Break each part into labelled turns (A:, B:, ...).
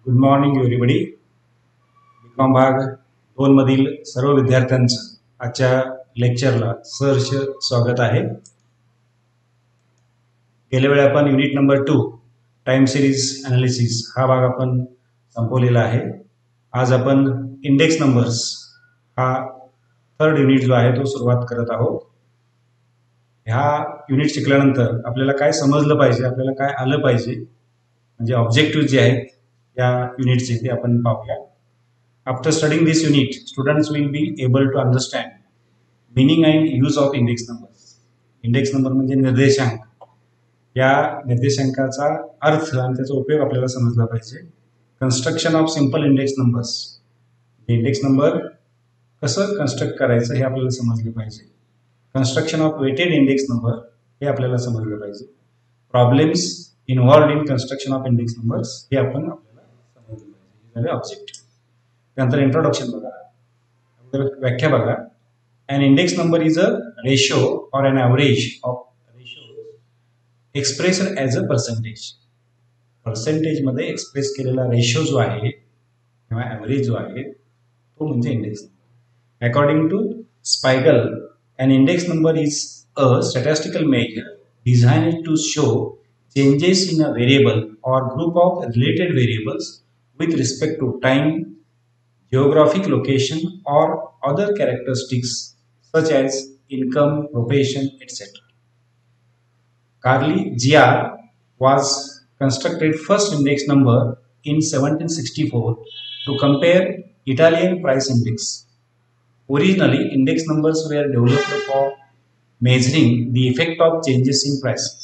A: Good morning everybody. BCom भाग 2 मधील सर्व विद्यार्थ्यांचं आजच्या लेक्चरला सहर्ष स्वागत आहे. गेल्या वेळी आपण unit number 2 time series analysis हा भाग आपण संपवलेला आहे. आज आपण इंडेक्स नंबर्स हा थर्ड युनिट जो आहे तो सुरुवात करत आहोत. ह्या युनिट शिकल्यानंतर आपल्याला काय समजलं पाहिजे, आपल्याला काय आलं पाहिजे, म्हणजे ऑब्जेक्टिव्ह जे आहेत या युनिटचे ते आपण पाहूया. After studying this unit, students will be able to understand meaning and use of index numbers. Index number म्हणजे निर्देशांक. या निर्देशांकाचा अर्थ आणि त्याचा उपयोग आपल्याला समजला पाहिजे. Construction of simple index numbers. Index number कसं कन्स्ट्रक्ट करायचं हे आपल्याला समजलं पाहिजे. Construction of weighted index number हे आपल्याला समजलं पाहिजे. Problems involved in construction of index numbers हे आपण आपल्याला समजलं पाहिजे. हे ऑब्जेक्टिव्ह. त्यानंतर इंट्रोडक्शन बघा, व्याख्या बघा. An index number is a ratio or an average of ratios expressed as a percentage. Percentage मध्ये एक्सप्रेस केलेला रेशो जो आहे किंवा ॲव्हरेज जो आहे तो म्हणजे index number. According to Spiegel, an index number is a statistical measure designed to show changes in a variable or group of related variables with respect to time, geographic location or other characteristics such as income, profession, etc. Carly Giar was constructed first index number in 1764 to compare Italian price index. Originally, index numbers were developed for measuring the effect of changes in prices.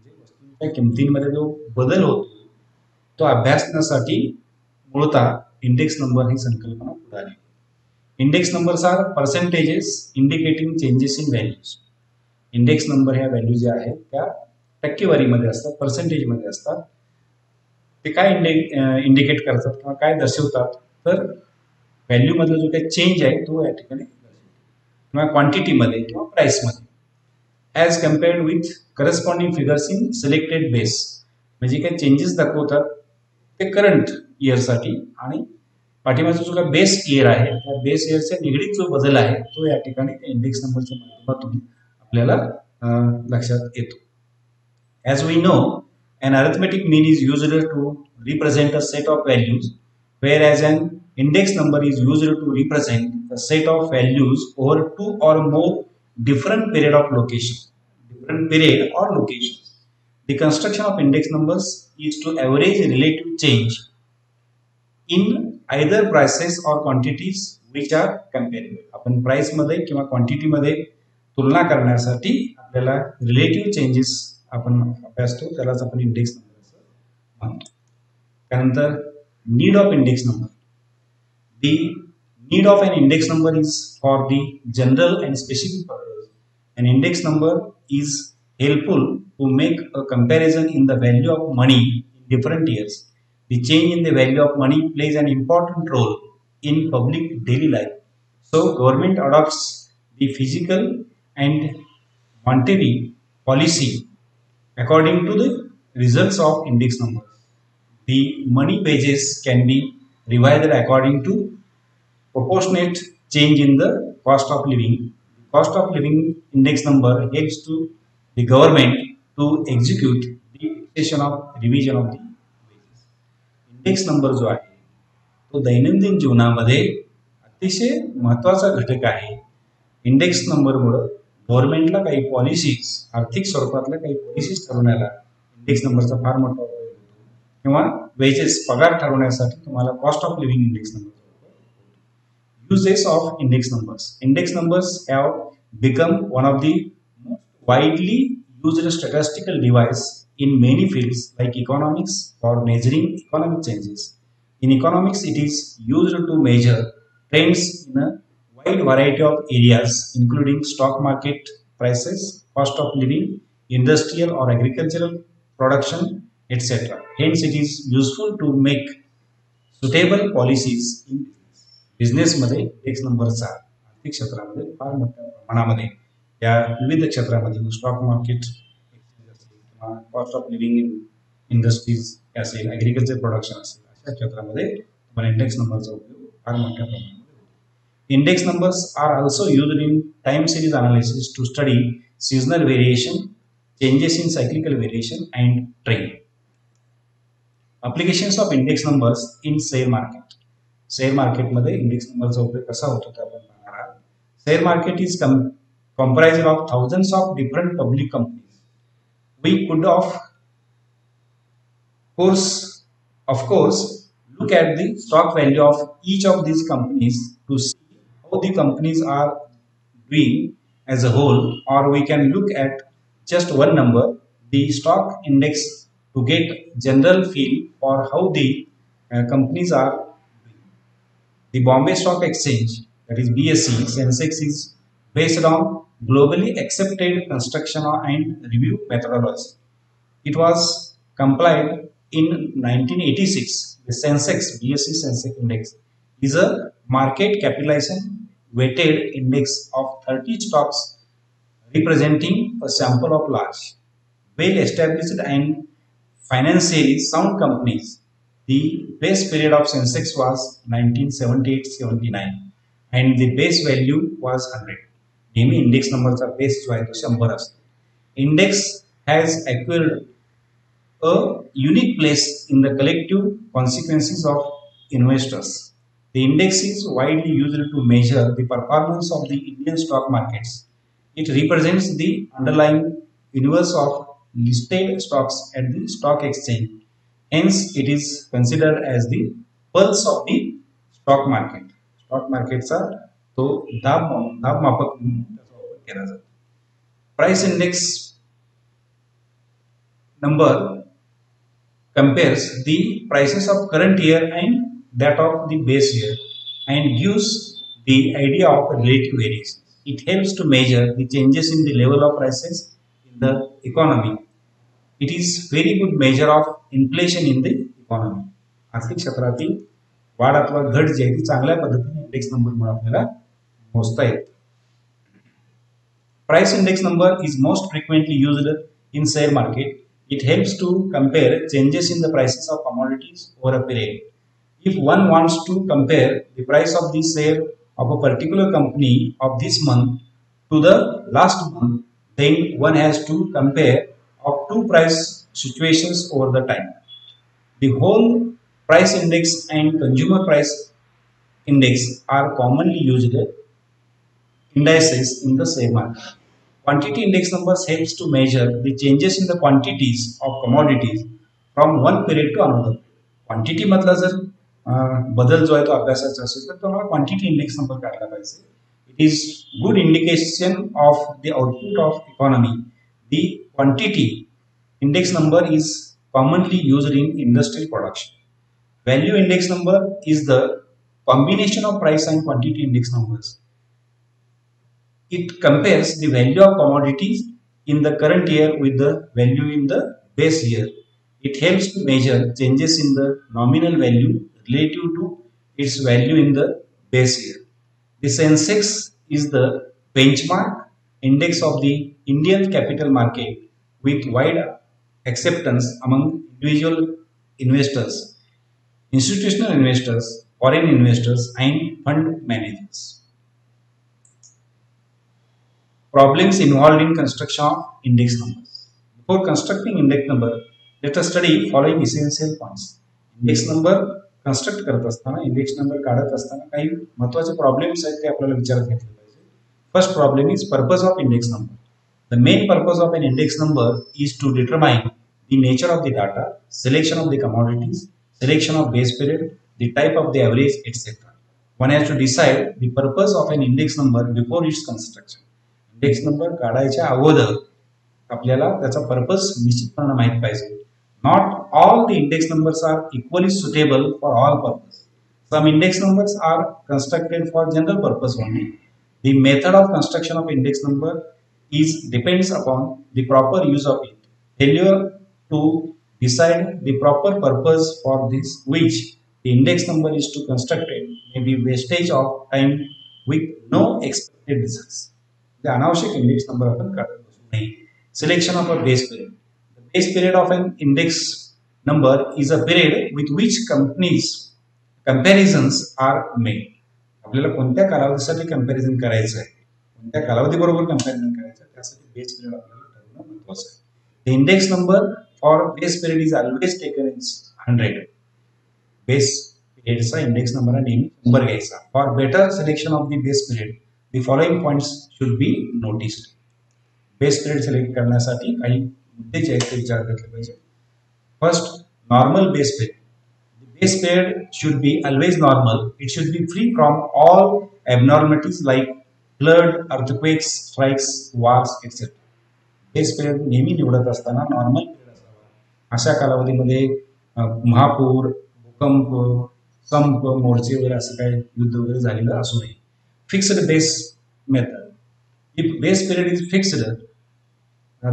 A: वस्तूंच्या किमतींमध्ये जो बदल होतो तो अभ्यासण्यासाठी मूळतः index number ही संकल्पना पुढे आली. Index numbers are percentages indicating changes in values. Index number ह्या व्हॅल्यू ज्या आहेत त्या टक्केवारीमध्ये असतात, पर्सेंटेजमध्ये असतात. ते काय इंडिकेट करतात किंवा काय दर्शवतात, तर व्हॅल्यूमधला जो काही चेंज आहे तो या ठिकाणी किंवा क्वांटिटीमध्ये किंवा प्राइसमध्ये. As compared with corresponding figures in selected base. म्हणजे काही चेंजेस दाखवतात ते करंट इयरसाठी आणि पाठीमागचा जो काही बेस इयर आहे त्या बेस इयरच्या निगडीत जो बदल आहे तो या ठिकाणी इंडेक्स नंबरच्या माध्यमातून आपल्याला लक्षात येतो. As we know, an arithmetic mean is used to represent a set of values, whereas an index number is used to represent a set of values over two or more different period or locations. The construction of index numbers is to average relative change in either prices or quantities which are comparable. आपण price मध्ये किंवा quantity मध्ये तुलना करण्यासाठी आपल्याला relative changes आपण अभ्यासतो, त्यालाच आपण इंडेक्स नंबर असं म्हणतो. त्यानंतर need of index number. The need of an index number is for the general and specific purpose. An index number is helpful to make a comparison in the value of money in different years. The change in the value of money plays an important role in public daily life. So, government adopts the physical and monetary policy according to the results of index numbers. The money wages can be revised according to proportionate change in the cost of living. The cost of living index number helps to the government to execute the fixation of revision of the wages. Index number जो आहे तो दैनंदिन जीवनामध्ये अतिशय महत्त्वाचा घटक आहे. Index नंबरमुळे गव्हर्नमेंटला काही पॉलिसीज, आर्थिक स्वरूपातल्या काही पॉलिसीज ठरवण्याला इंडेक्स नंबरचा फार मोठा उपयोग होतो. किंवा वेजेस, पगार ठरवण्यासाठी तुम्हाला cost of living index number. Uses of index numbers. Index numbers have become one of the most widely used statistical device in many fields like economics for measuring economic changes. In economics, it is used to measure trends in a wide variety of areas including stock market prices, cost of living, industrial or agricultural production, etc. Hence, it is useful to make suitable policies in बिझनेसमध्ये index नंबरचा आर्थिक क्षेत्रामध्ये फार मोठ्या प्रमाणामध्ये या विविध क्षेत्रामध्ये stock market किंवा cost of living in industries असेल, ॲग्रिकल्चर प्रोडक्शन असेल, अशा क्षेत्रामध्ये तुम्हाला इंडेक्स नंबरचा उपयोग फार मोठ्या प्रमाणात होतो. Index numbers are also used in time series analysis to study seasonal variation, changes in cyclical variation, and trend. Applications of index numbers in share market. Share मार्केटमध्ये इंडेक्स नंबरचा उपयोग कसा होतो ते आपण पाहणार आहोत. Share market is comprised of thousands of different public companies. We could of course, look at the stock value of each of these companies to see how the companies are doing as a whole, or we can look at just one number, the stock index, to get general feel for how the companies are doing. The Bombay Stock Exchange, that is BSE, Sensex is based on globally accepted construction and review methodology. It was compiled in 1986. The Sensex, BSE Sensex Index, is a market capitalization weighted index of 30 stocks representing a sample of large, well-established and financially sound companies. The base period of Sensex was 1978-79 and the base value was 100. नेहमी index नंबरचा base जो आहे तो 100 असतो. Index has acquired a unique place in the collective consequences of investors. The index is widely used to measure the performance of the Indian stock markets. It represents the underlying universe of listed stocks at the stock exchange. Hence, it is considered as the pulse of the stock market. Stock markets are तो दाब मापक म्हणून त्याचा वापर केला जातो. Price index number compares the prices of current year and that of the base year and gives the idea of relative variation. It helps to measure the changes in the level of prices in the economy. It is very good measure of inflation in the economy. आर्थिक क्षेत्रातील वाढ अथवा घट जी आहे ती चांगल्या पद्धतीने index नंबरमुळे आपल्याला मोजता येते. Price index number is most frequently used in share market. It helps to compare changes in the prices of commodities over a period. If one wants to compare the price of the share of a particular company of this month to the last month, then one has to compare of two price situations over the time. The whole price index and consumer price index are commonly used indices in the share market. Quantity index numbers helps to measure the changes in the quantities of commodities from one period to another. Quantity मधला जर बदल जो आहे तो अभ्यासाचा असेल तर तुम्हाला क्वांटिटी इंडेक्स नंबर काढला पाहिजे. It is good indication of the output of economy. The quantity index number is commonly used in industrial production. Value index number is the combination of price and quantity index numbers. It compares the value of commodities in the current year with the value in the base year. It helps to measure changes in the nominal value relative to its value in the base year. The Sensex is the benchmark index of the Indian capital market with wide acceptance among individual investors, institutional investors, foreign investors, and fund managers. Problems involved in construction of index numbers. Before constructing index number, let us study following essential points. Index number construct करत असताना, index number काढत असताना काही महत्त्वाचे problems आहेत ते आपल्याला विचारात घेतले पाहिजे. First problem is purpose of index number. The main purpose of an index number is to determine the nature of the data, selection of the commodities, selection of base period, the type of the average, etc. One has to decide the purpose of an index number before its construction. Index number काढायच्या अगोदर आपल्याला त्याचा purpose निश्चितपणे माहित पाहिजे. Not all the index numbers are equally suitable for all purpose. Some index numbers are constructed for general purpose only. The method of construction of index number is depends upon the proper use of it. Failure to decide the proper purpose for this which the index number is to constructed may be wastage of time with no expected results. The अनावश्यक index number आपण काढत बसू नये. Selection of a base period. The base period of an index number is a period with which companies comparisons are made. आपल्याला कोणत्या कालावधीसाठी comparison करायचं आहे, कोणत्या कालावधीबरोबर कंपॅरिझन करायचं आहे, त्यासाठी बेस पिरियड आपल्याला ठरवणं महत्त्वाचं आहे. The index number for base period is always taken as 100. Base periodचा इंडेक्स नंबर हा नेहमी 100 घ्यायचा. For better selection of the base period, the following points should be noticed. Base period select करण्यासाठी काही मुद्दे जे आहेत ते विचार घेतले पाहिजे. First, normal base period. The base period should be always normal. It should be free from all abnormalities like flood, earthquakes, strikes, wars, etc. Base period नेहमी निवडत असताना नॉर्मल पिरियड असावा. अशा कालावधीमध्ये महापूर, भूकंप, संप, मोर्चे वगैरे असं काही युद्ध वगैरे झालेलं असू नये. Fixed base method. If base period is fixed,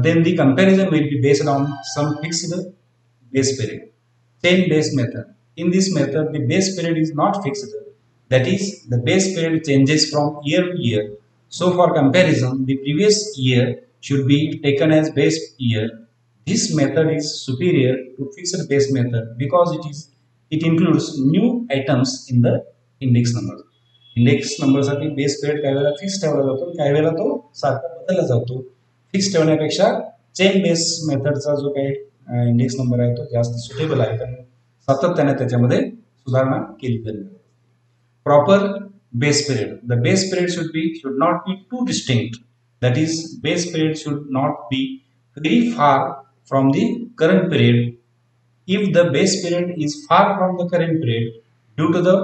A: then the comparison will be based on some fixed base period. Chain base method. In this method, the base period is not fixed. That is, the base period changes from year to year. So, for comparison, the previous year should be taken as base year. This method is superior to fixed base method because it includes new items in the index number. Index नंबरसाठी base period काही वेळेला fix ठेवला जातो, काही वेळेला तो सारखा बदलला जातो. फिक्स ठेवण्यापेक्षा चेन बेस मेथडचा जो काही इंडेक्स नंबर आहे तो जास्त सुटेबल आहे, कारण सातत्याने त्याच्यामध्ये सुधारणा केली जाईल. Proper base period. The base period should not be too distinct. That is, base period should not be very far from the current period. If the base period is far from the current period due to the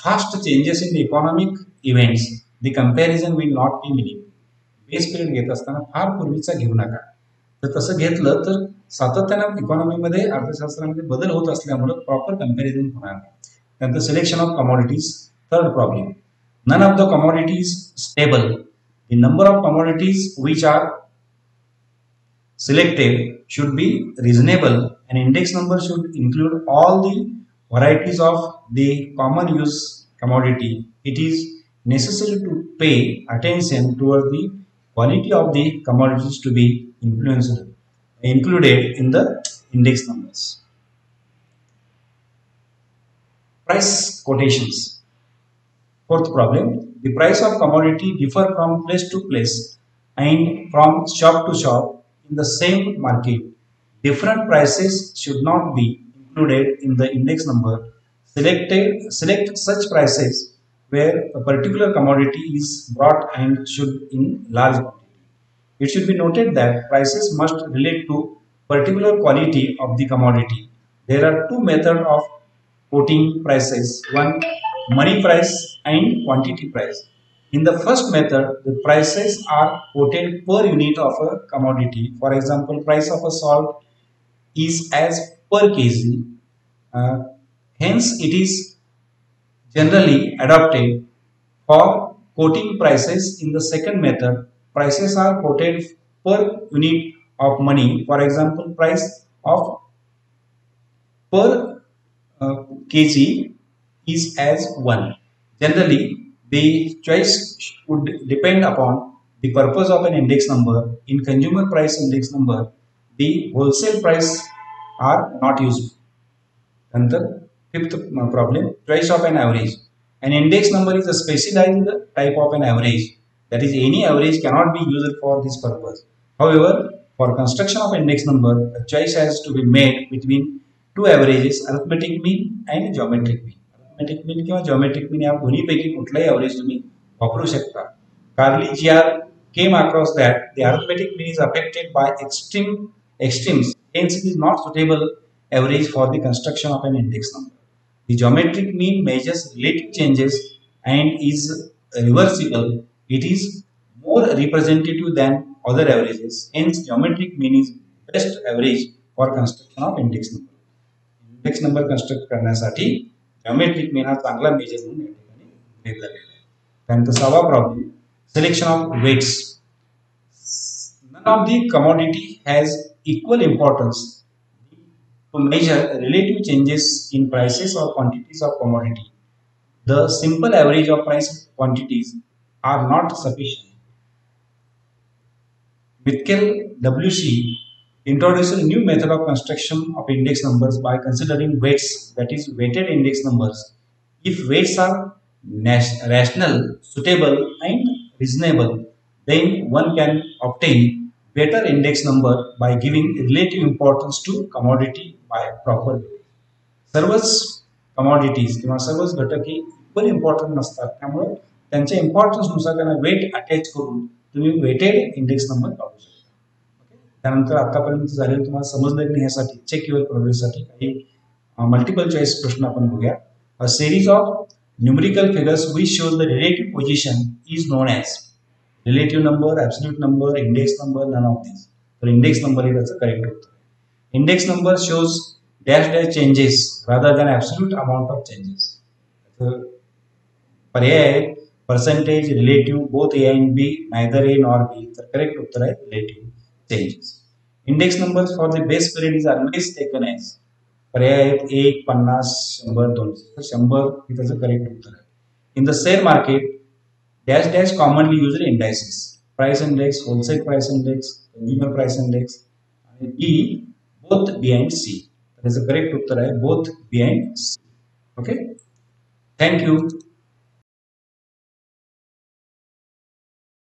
A: fast changes in the economic events, the comparison will not be meaningful. Base period घेत असताना फार पूर्वीचा घेऊ नका. तर तसं घेतलं तर सातत्यानं इकॉनॉमीमध्ये अर्थशास्त्रामध्ये बदल होत असल्यामुळे प्रॉपर कंपॅरिझन होणार नाही. त्यानंतर selection of commodities. Third problem. None of the commodities stable. The number of commodities which are selected should be reasonable. An index number should include all the varieties of the common use commodity. It is necessary to pay attention towards the quality of the commodities to be included in the index numbers. Price quotations. Fourth problem. The price of commodity differ from place to place and from shop to shop in the same market. Different prices should not be included in the index number. Select such prices where a particular commodity is bought and should in large quantity. It should be noted that prices must relate to particular quality of the commodity. There are two methods of quoting prices: one, money price, and quantity price. In the first method, the prices are quoted per unit of a commodity. For example, price of a salt is as per kg. Uh, Hence, it is generally adopted. For quoting prices in the second method, prices are quoted per unit of money. For example, price of per kg is as 1. Generally, the choice would depend upon the purpose of an index number. In consumer price index number, the wholesale price are not used. And the fifth problem, choice of an average. An index number is a specialized type of an average. That is, any average cannot be used for this purpose. However, for construction of index number, a choice has to be made between two averages, arithmetic mean and geometric mean. Arithmetic mean किंवा geometric mean या दोन्हीपैकी कुठलाही average तुम्ही वापरू शकता. Carly Giar came across that the arithmetic mean is affected by extremes. Hence, it is not suitable average for the construction of an index number. The geometric mean measures relative changes and is reversible. It is more representative than other averages. Hence, geometric mean is best average for construction of index number. Index number construct करण्यासाठी geometric mean हा चांगला major म्हणून या ठिकाणी घेतला गेला आहे. त्यानंतर 6वा problem, selection of weights. None of the commodity has equal importance to measure relative changes in prices or quantities of commodity. The simple average of price quantities are not sufficient. Mitchell W.C. introduce a new method of construction of index numbers by considering weights, that is weighted index numbers. If weights are rational, suitable and reasonable, then one can obtain better index number by giving relative importance to commodity by proper weight. सर्वच commodities किंवा सर्वच घटक हे equal important नसतात, त्यामुळे त्यांच्या इम्पॉर्टन्सनुसार त्यांना wait attach करून तुम्ही वेटेड इंडेक्स नंबर काढू शकता. त्यानंतर आतापर्यंत झालेलं तुम्हाला समजलं की नाही यासाठी चेक युअर प्रोग्रेससाठी काही मल्टिपल चॉईस प्रश्न आपण बघूया. A series of numerical figures which shows the relative position is known as relative number, absolute number, index number, none of this. तर इंडेक्स नंबर हे त्याचं करेक्ट उत्तर. Index number shows dash dash changes rather than absolute amount of changes. पर्याय आहे percentage, relative, both A and B, neither A nor B. तर correct उत्तर आहे relative changes. Index number for the base period is always taken as. पर्याय आहेत 1, 50, 100, 200. तर 100 हे त्याचं correct उत्तर आहे. In the share market dash dash commonly used indices. Price index, wholesale price index, consumer price index आणि B both B and C. त्याचं correct उत्तर आहे both B and C. Okay, thank you.